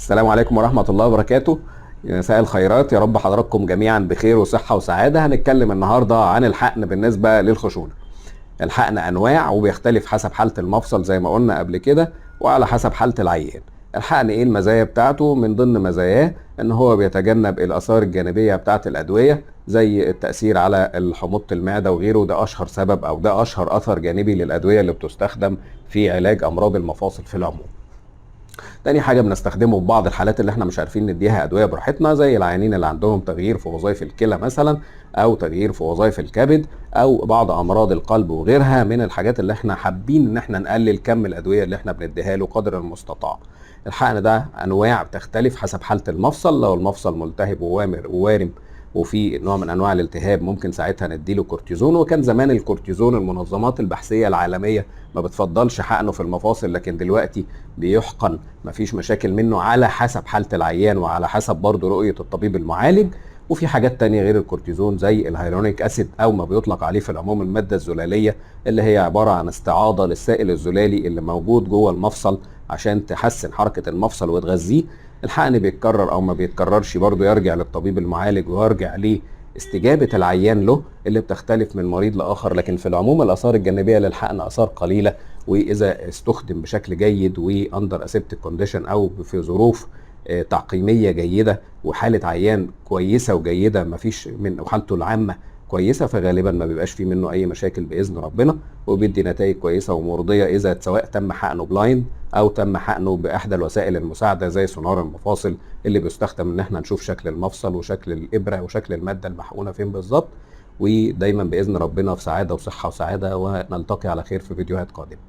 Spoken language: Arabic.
السلام عليكم ورحمة الله وبركاته. مساء الخيرات، يا رب حضراتكم جميعا بخير وصحة وسعادة. هنتكلم النهاردة عن الحقن بالنسبة للخشونة. الحقن أنواع وبيختلف حسب حالة المفصل زي ما قلنا قبل كده، وعلى حسب حالة العيان. الحقن ايه المزايا بتاعته؟ من ضمن مزاياه ان هو بيتجنب الآثار الجانبية بتاعة الأدوية زي التأثير على حموضة المعدة وغيره. ده أشهر سبب أو ده أشهر أثر جانبي للأدوية اللي بتستخدم في علاج أمراض المفاصل في العموم. تاني حاجة بنستخدمه في بعض الحالات اللي احنا مش عارفين نديها أدوية براحتنا، زي العيانين اللي عندهم تغيير في وظائف الكلى مثلا، أو تغيير في وظائف الكبد، أو بعض أمراض القلب وغيرها من الحاجات اللي احنا حابين إن احنا نقلل كم الأدوية اللي احنا بنديها له قدر المستطاع. الحقن ده أنواع بتختلف حسب حالة المفصل. لو المفصل ملتهب ووارم وفي نوع من انواع الالتهاب، ممكن ساعتها نديله كورتيزون. وكان زمان الكورتيزون المنظمات البحثيه العالميه ما بتفضلش حقنه في المفاصل، لكن دلوقتي بيحقن مفيش مشاكل منه على حسب حالة العيان وعلى حسب برضه رؤية الطبيب المعالج. وفي حاجات تانية غير الكورتيزون زي الهيرونيك اسيد، او ما بيطلق عليه في العموم المادة الزلالية، اللي هي عبارة عن استعاضة للسائل الزلالي اللي موجود جوه المفصل عشان تحسن حركة المفصل وتغذيه. الحقن بيتكرر او ما بيتكررش برضه يرجع للطبيب المعالج ويرجع لاستجابة العيان له، اللي بتختلف من مريض لآخر. لكن في العموم الآثار الجانبية للحقن آثار قليلة، واذا استخدم بشكل جيد واندر اسيبتيك كونديشن او في ظروف تعقيميه جيده وحاله عيان كويسه وجيده، ما فيش من وحالته العامه كويسه، فغالبا ما بيبقاش فيه منه اي مشاكل باذن ربنا، وبيدي نتائج كويسه ومرضيه اذا سواء تم حقنه بلايند او تم حقنه باحدى الوسائل المساعده زي سونار المفاصل، اللي بيستخدم ان احنا نشوف شكل المفصل وشكل الابره وشكل الماده المحقونه فين بالظبط. ودايما باذن ربنا في سعاده وصحه وسعاده، ونلتقي على خير في فيديوهات قادمه.